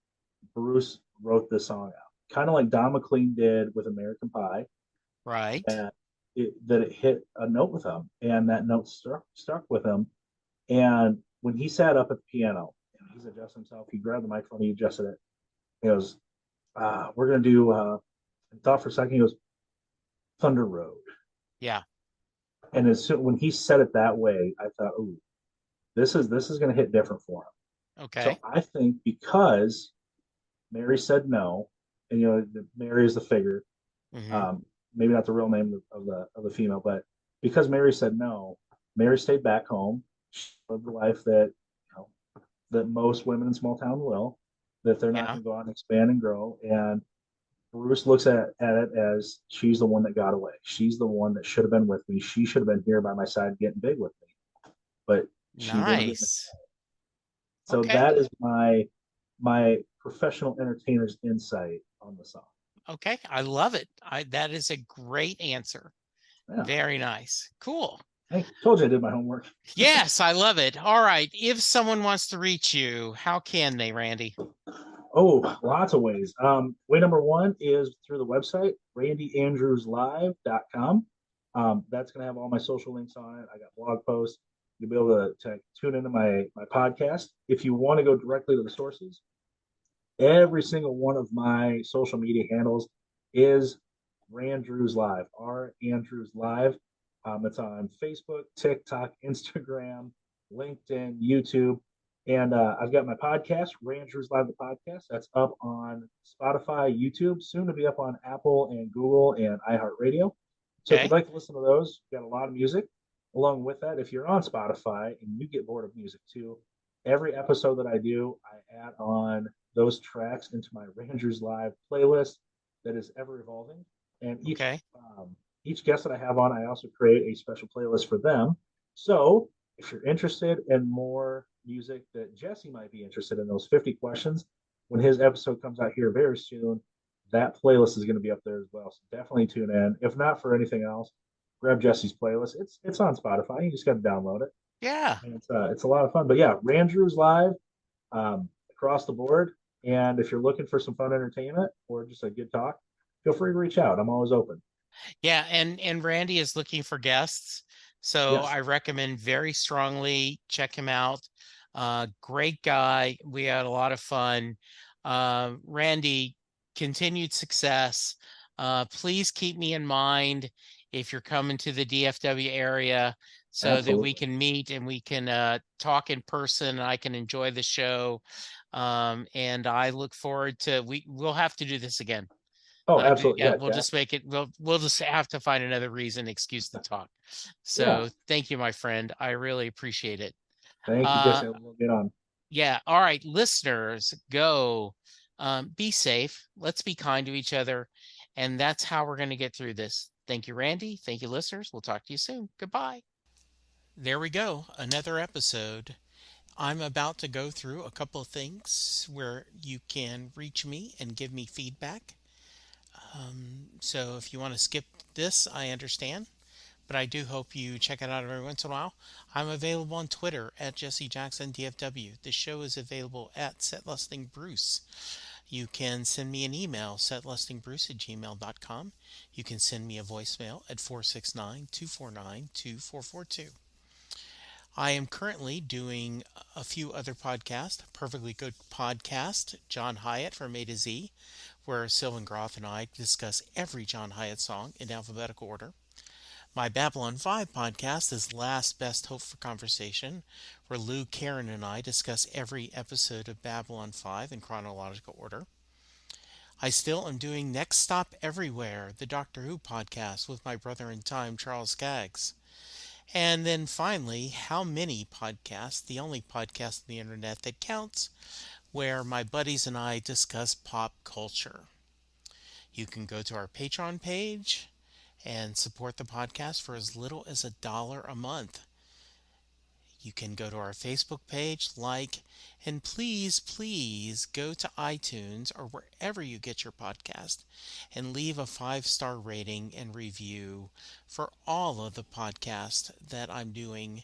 Bruce wrote this song out. Kind of like Don McLean did with American Pie, Right. that it hit a note with him, and that note stuck with him. And when he sat up at the piano and he's adjusting himself, he grabbed the microphone, he adjusted it. He goes, "We're gonna do." And thought for a second, he goes, "Thunder Road." Yeah. And when he said it that way, I thought, "Ooh, this is gonna hit different for him." Okay. So I think because Mary said no, and Mary is the figure, Hmm. um, maybe not the real name of the female, but because Mary said no, Mary stayed back home. She lived the life that most women in small town will, that they're not Yeah. going to go out and expand and grow. And Bruce looks at it as she's the one that got away. She's the one that should have been with me. She should have been here by my side getting big with me, but she wanted to. Nice. So Okay. that is my professional entertainer's insight on the song. Okay. I love it. That is a great answer. Yeah. Very nice. Cool. Hey, told you I did my homework. Yes, I love it. All right. If someone wants to reach you, how can they, Randy? Oh, lots of ways. Way number one is through the website, randyandrewslive.com. That's going to have all my social links on it. I got blog posts. You'll be able to tune into my podcast. If you want to go directly to the sources, every single one of my social media handles is Randrews Live, R Andrews Live. It's on Facebook, TikTok, Instagram, LinkedIn, YouTube. And I've got my podcast, Randrews Live, the podcast. That's up on Spotify, YouTube, soon to be up on Apple and Google and iHeartRadio. So if you'd Okay. like to listen to those, we've got a lot of music. Along with that, if you're on Spotify and you get bored of music too, every episode that I do, I add on those tracks into my Rangers Live playlist that is ever evolving. And Okay. each guest that I have on, I also create a special playlist for them. So if you're interested in more music that Jesse might be interested in, those 50 questions, when his episode comes out here very soon, that playlist is going to be up there as well. So definitely tune in. If not for anything else, grab Jesse's playlist. It's on Spotify. You just got to download it, Yeah. and it's a lot of fun. But yeah, Randrews Live, across the board. And if you're looking for some fun entertainment or just a good talk, feel free to reach out. I'm always open. Yeah. And Randy is looking for guests. So Yes. I recommend very strongly check him out. Great guy. We had a lot of fun. Randy, continued success. Please keep me in mind if you're coming to the DFW area so that we Absolutely. can meet and we can talk in person and I can enjoy the show. And I look forward to we'll have to do this again. Oh, absolutely. Yeah, Yeah, we'll Jack. just make it. We'll just have to find another reason, excuse to talk. Yeah. So thank you, my friend. I really appreciate it. Thank you, Uh, Jesse. We'll get on. yeah. All right, listeners, go. Be safe. Let's be kind to each other, and that's how we're going to get through this. Thank you, Randy. Thank you, listeners. We'll talk to you soon. Goodbye. There we go. Another episode. I'm about to go through a couple of things where you can reach me and give me feedback. So if you want to skip this, I understand, but I do hope you check it out every once in a while. I'm available on Twitter at Jesse Jackson DFW. The show is available at setlustingbruce. You can send me an email, setlustingbruce@gmail.com. You can send me a voicemail at 469-249-2442. I am currently doing a few other podcasts. Perfectly Good Podcast, John Hyatt from A to Z, where Sylvan Groth and I discuss every John Hyatt song in alphabetical order. My Babylon 5 podcast is Last Best Hope for Conversation, where Lou, Karen, and I discuss every episode of Babylon 5 in chronological order. I still am doing Next Stop Everywhere, the Doctor Who podcast with my brother in time, Charles Skaggs. And then finally, how many podcasts, the only podcast on the internet that counts, where my buddies and I discuss pop culture. You can go to our Patreon page and support the podcast for as little as $1 a month. You can go to our Facebook page, like, and please go to iTunes or wherever you get your podcast and leave a 5-star rating and review for all of the podcasts that I'm doing.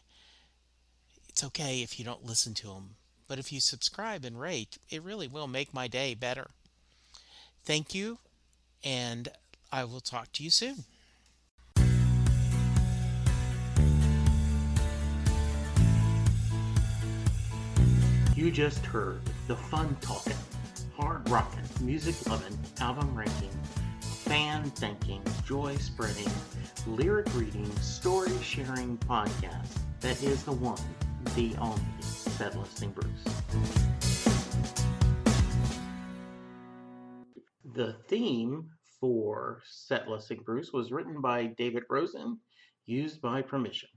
It's okay if you don't listen to them, but if you subscribe and rate, it really will make my day better. Thank you, and I will talk to you soon. You just heard the fun talking, hard rocking, music loving, album ranking, fan thinking, joy spreading, lyric reading, story sharing podcast that is the one, the only Set Listing Bruce. The theme for Set Listing Bruce was written by David Rosen, used by permission.